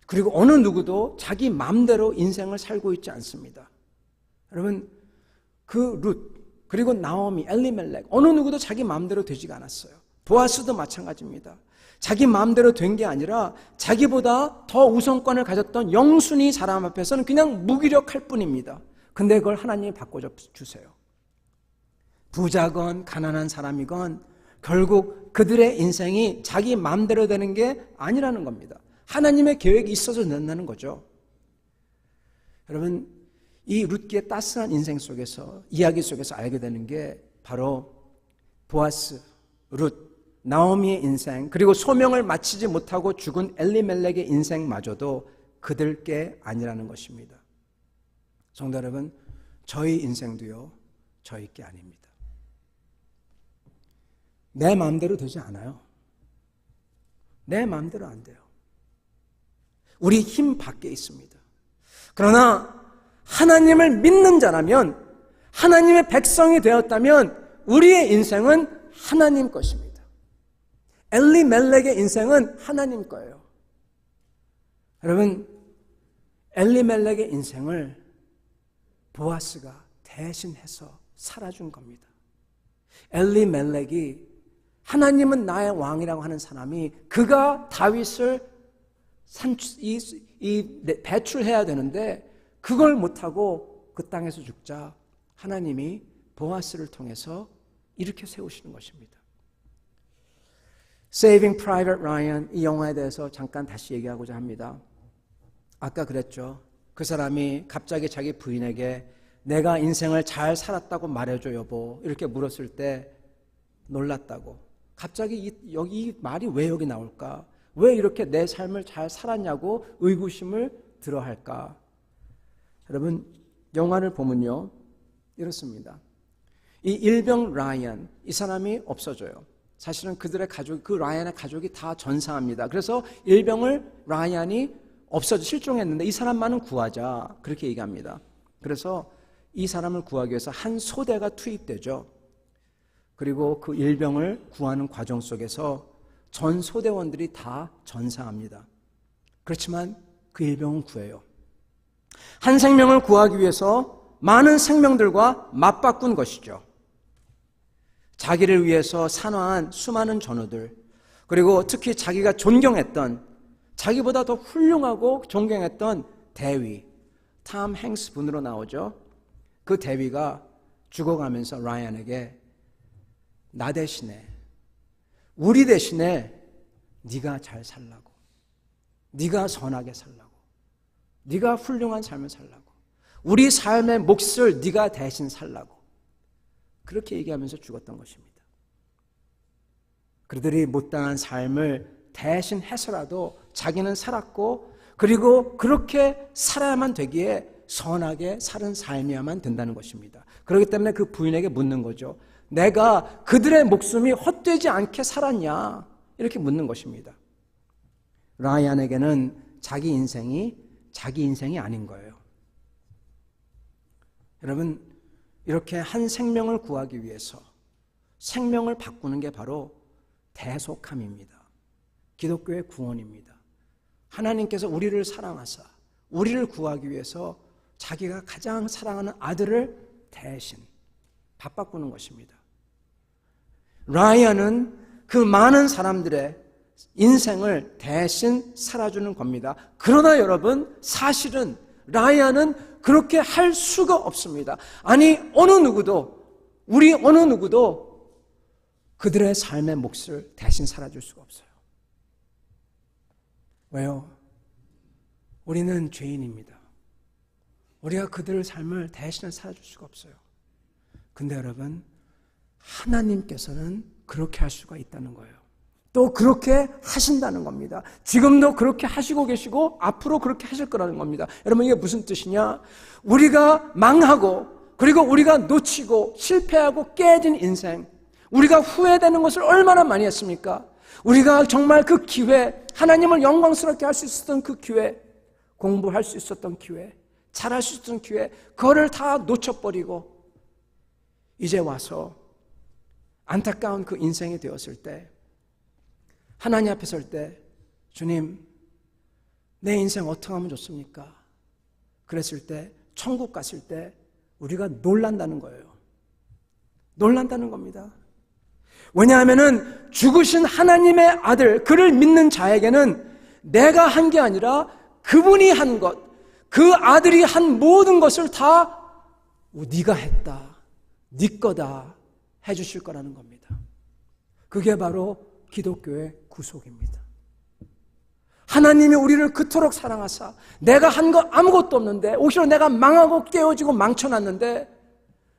그리고 어느 누구도 자기 마음대로 인생을 살고 있지 않습니다. 여러분, 그 룻 그리고 나오미, 엘리멜렉, 어느 누구도 자기 마음대로 되지가 않았어요. 보아스도 마찬가지입니다. 자기 마음대로 된 게 아니라 자기보다 더 우선권을 가졌던 영순이 사람 앞에서는 그냥 무기력할 뿐입니다. 근데 그걸 하나님이 바꿔주세요. 부자건 가난한 사람이건 결국 그들의 인생이 자기 마음대로 되는 게 아니라는 겁니다. 하나님의 계획이 있어서 된다는 거죠. 여러분, 이 룻기의 따스한 인생 속에서, 이야기 속에서 알게 되는 게 바로 보아스, 룻, 나오미의 인생, 그리고 소명을 마치지 못하고 죽은 엘리멜렉의 인생마저도 그들 게 아니라는 것입니다. 성도 여러분, 저희 인생도요, 저희 게 아닙니다. 내 마음대로 되지 않아요. 내 마음대로 안 돼요. 우리 힘 밖에 있습니다. 그러나 하나님을 믿는 자라면, 하나님의 백성이 되었다면 우리의 인생은 하나님 것입니다. 엘리멜렉의 인생은 하나님 거예요. 여러분, 엘리멜렉의 인생을 보아스가 대신해서 살아준 겁니다. 엘리멜렉이, 하나님은 나의 왕이라고 하는 사람이, 그가 다윗을 배출해야 되는데 그걸 못하고 그 땅에서 죽자 하나님이 보아스를 통해서 이렇게 세우시는 것입니다. Saving Private Ryan, 이 영화에 대해서 잠깐 다시 얘기하고자 합니다. 아까 그랬죠. 그 사람이 갑자기 자기 부인에게 내가 인생을 잘 살았다고 말해줘 여보, 이렇게 물었을 때 놀랐다고. 갑자기 여기 말이 왜 여기 나올까? 왜 이렇게 내 삶을 잘 살았냐고 의구심을 들어 할까? 여러분, 영화를 보면요, 이렇습니다. 이 일병 라이언, 이 사람이 없어져요. 사실은 그들의 가족, 그 라이언의 가족이 다 전사합니다. 그래서 일병을 라이언이 실종했는데 이 사람만은 구하자, 그렇게 얘기합니다. 그래서 이 사람을 구하기 위해서 한 소대가 투입되죠. 그리고 그 일병을 구하는 과정 속에서 전 소대원들이 다 전사합니다. 그렇지만 그 일병은 구해요. 한 생명을 구하기 위해서 많은 생명들과 맞바꾼 것이죠. 자기를 위해서 산화한 수많은 전우들, 그리고 특히 자기가 존경했던, 자기보다 더 훌륭하고 존경했던 대위, 탐 행스 분으로 나오죠. 그 대위가 죽어가면서 라이언에게 나 대신에, 우리 대신에 네가 잘 살라고, 네가 선하게 살라고, 네가 훌륭한 삶을 살라고, 우리 삶의 몫을 네가 대신 살라고 그렇게 얘기하면서 죽었던 것입니다. 그들이 못당한 삶을 대신 해서라도 자기는 살았고, 그리고 그렇게 살아야만 되기에 선하게 사는 삶이야만 된다는 것입니다. 그렇기 때문에 그 부인에게 묻는 거죠. 내가 그들의 목숨이 헛되지 않게 살았냐? 이렇게 묻는 것입니다. 라이언에게는 자기 인생이 아닌 거예요. 여러분, 이렇게 한 생명을 구하기 위해서 생명을 바꾸는 게 바로 대속함입니다. 기독교의 구원입니다. 하나님께서 우리를 사랑하사 우리를 구하기 위해서 자기가 가장 사랑하는 아들을 대신 밥 바꾸는 것입니다. 라이언은 그 많은 사람들의 인생을 대신 살아주는 겁니다. 그러나 여러분, 사실은 라이언은 그렇게 할 수가 없습니다. 아니, 우리 어느 누구도 그들의 삶의 몫을 대신 살아줄 수가 없어요. 왜요? 우리는 죄인입니다. 우리가 그들의 삶을 대신 살아줄 수가 없어요. 근데 여러분, 하나님께서는 그렇게 할 수가 있다는 거예요. 또 그렇게 하신다는 겁니다. 지금도 그렇게 하시고 계시고 앞으로 그렇게 하실 거라는 겁니다. 여러분, 이게 무슨 뜻이냐? 우리가 망하고, 그리고 우리가 놓치고 실패하고 깨진 인생, 우리가 후회되는 것을 얼마나 많이 했습니까? 우리가 정말 그 기회, 하나님을 영광스럽게 할 수 있었던 그 기회, 공부할 수 있었던 기회, 잘할 수 있었던 기회, 그거를 다 놓쳐버리고 이제 와서 안타까운 그 인생이 되었을 때, 하나님 앞에 설 때, 주님, 내 인생 어떻게 하면 좋습니까? 그랬을 때, 천국 갔을 때 우리가 놀란다는 거예요. 놀란다는 겁니다. 왜냐하면은 죽으신 하나님의 아들, 그를 믿는 자에게는 내가 한 게 아니라 그분이 한 것, 그 아들이 한 모든 것을 다 네가 했다, 네 거다 해주실 거라는 겁니다. 그게 바로 기독교의 구속입니다. 하나님이 우리를 그토록 사랑하사 내가 한 거 아무것도 없는데, 오히려 내가 망하고 깨어지고 망쳐놨는데,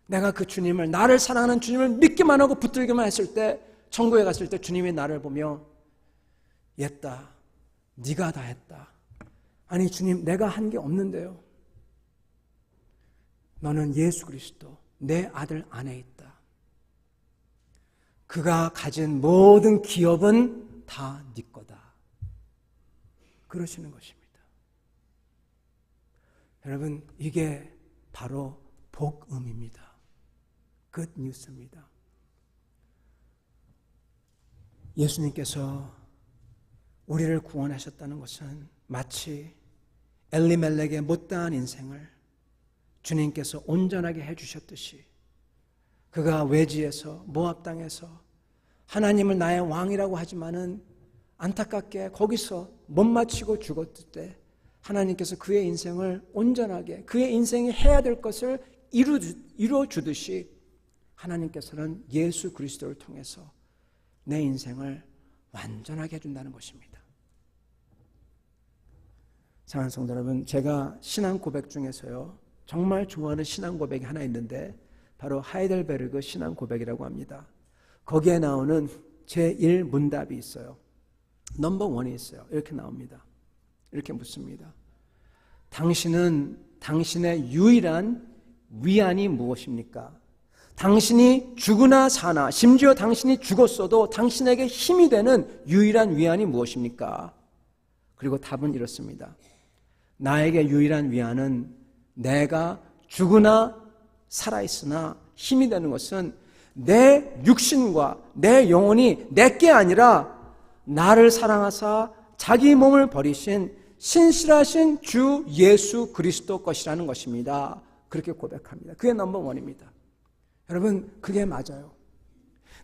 내가 그 주님을, 나를 사랑하는 주님을 믿기만 하고 붙들기만 했을 때, 천국에 갔을 때 주님이 나를 보며 옛다, 네가 다 했다. 아니 주님, 내가 한 게 없는데요. 너는 예수 그리스도 내 아들 안에 있다. 그가 가진 모든 기업은 다 네 거다. 그러시는 것입니다. 여러분, 이게 바로 복음입니다. 굿 뉴스입니다. 예수님께서 우리를 구원하셨다는 것은 마치 엘리멜렉의 못다한 인생을 주님께서 온전하게 해주셨듯이, 그가 외지에서 모압 땅에서 하나님을 나의 왕이라고 하지만은 안타깝게 거기서 못 마치고 죽었을 때 하나님께서 그의 인생을 온전하게, 그의 인생이 해야 될 것을 이루어주듯이 하나님께서는 예수 그리스도를 통해서 내 인생을 완전하게 해준다는 것입니다. 사랑하는 성도 여러분, 제가 신앙 고백 중에서요, 정말 좋아하는 신앙 고백이 하나 있는데 바로 하이델베르그 신앙 고백이라고 합니다. 거기에 나오는 제1문답이 있어요. 넘버 1이 있어요. 이렇게 나옵니다. 이렇게 묻습니다. 당신은 당신의 유일한 위안이 무엇입니까? 당신이 죽으나 사나, 심지어 당신이 죽었어도 당신에게 힘이 되는 유일한 위안이 무엇입니까? 그리고 답은 이렇습니다. 나에게 유일한 위안은 내가 죽으나 살아있으나 힘이 되는 것은 내 육신과 내 영혼이 내게 아니라 나를 사랑하사 자기 몸을 버리신 신실하신 주 예수 그리스도 것이라는 것입니다. 그렇게 고백합니다. 그게 넘버 1입니다. 여러분, 그게 맞아요.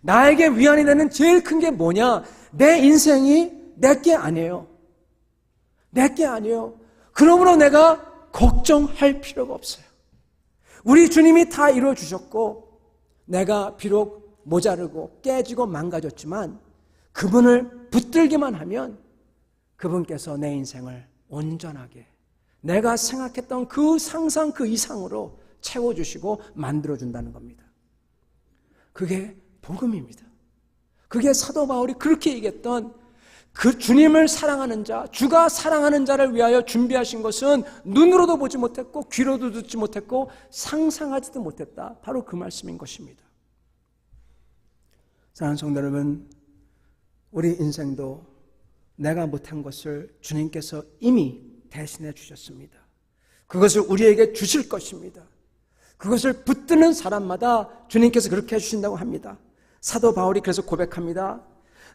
나에게 위안이 되는 제일 큰 게 뭐냐? 내 인생이 내게 아니에요. 내게 아니에요. 그러므로 내가 걱정할 필요가 없어요. 우리 주님이 다 이루어주셨고 내가 비록 모자르고 깨지고 망가졌지만 그분을 붙들기만 하면 그분께서 내 인생을 온전하게 내가 생각했던 그 상상 그 이상으로 채워주시고 만들어준다는 겁니다. 그게 복음입니다. 그게 사도 바울이 그렇게 얘기했던 그 주님을 사랑하는 자, 주가 사랑하는 자를 위하여 준비하신 것은 눈으로도 보지 못했고 귀로도 듣지 못했고 상상하지도 못했다. 바로 그 말씀인 것입니다. 사랑하는 성도 여러분, 우리 인생도 내가 못한 것을 주님께서 이미 대신해 주셨습니다. 그것을 우리에게 주실 것입니다. 그것을 붙드는 사람마다 주님께서 그렇게 해주신다고 합니다. 사도 바울이 그래서 고백합니다.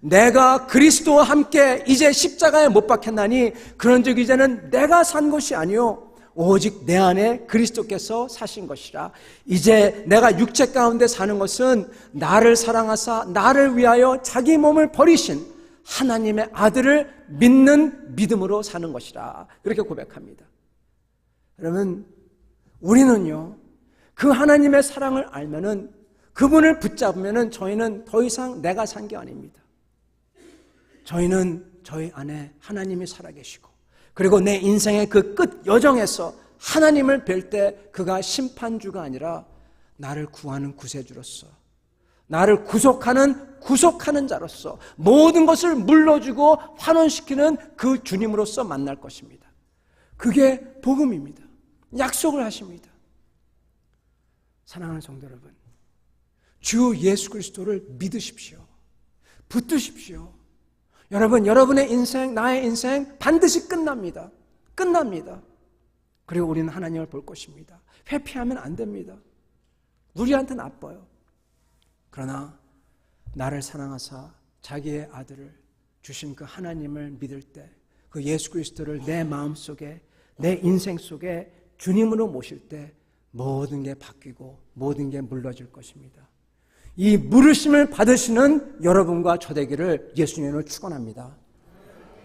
내가 그리스도와 함께 이제 십자가에 못 박혔나니 그런즉 이제는 내가 산 것이 아니요 오직 내 안에 그리스도께서 사신 것이라. 이제 내가 육체 가운데 사는 것은 나를 사랑하사 나를 위하여 자기 몸을 버리신 하나님의 아들을 믿는 믿음으로 사는 것이라. 그렇게 고백합니다. 여러분, 우리는요 그 하나님의 사랑을 알면은 그분을 붙잡으면은 저희는 더 이상 내가 산 게 아닙니다. 저희는 저희 안에 하나님이 살아계시고 그리고 내 인생의 그 끝 여정에서 하나님을 뵐 때 그가 심판주가 아니라 나를 구하는 구세주로서 나를 구속하는 자로서 모든 것을 물러주고 환원시키는 그 주님으로서 만날 것입니다. 그게 복음입니다. 약속을 하십니다. 사랑하는 성도 여러분, 주 예수 그리스도를 믿으십시오. 붙드십시오. 여러분, 여러분의 인생, 나의 인생 반드시 끝납니다. 끝납니다. 그리고 우리는 하나님을 볼 것입니다. 회피하면 안 됩니다. 우리한테 나빠요. 그러나 나를 사랑하사 자기의 아들을 주신 그 하나님을 믿을 때 그 예수 그리스도를 내 마음속에 내 인생 속에 주님으로 모실 때 모든 게 바뀌고 모든 게 물러질 것입니다. 이 물으심을 받으시는 여러분과 저 되기를 예수님으로 축원합니다.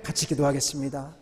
같이 기도하겠습니다.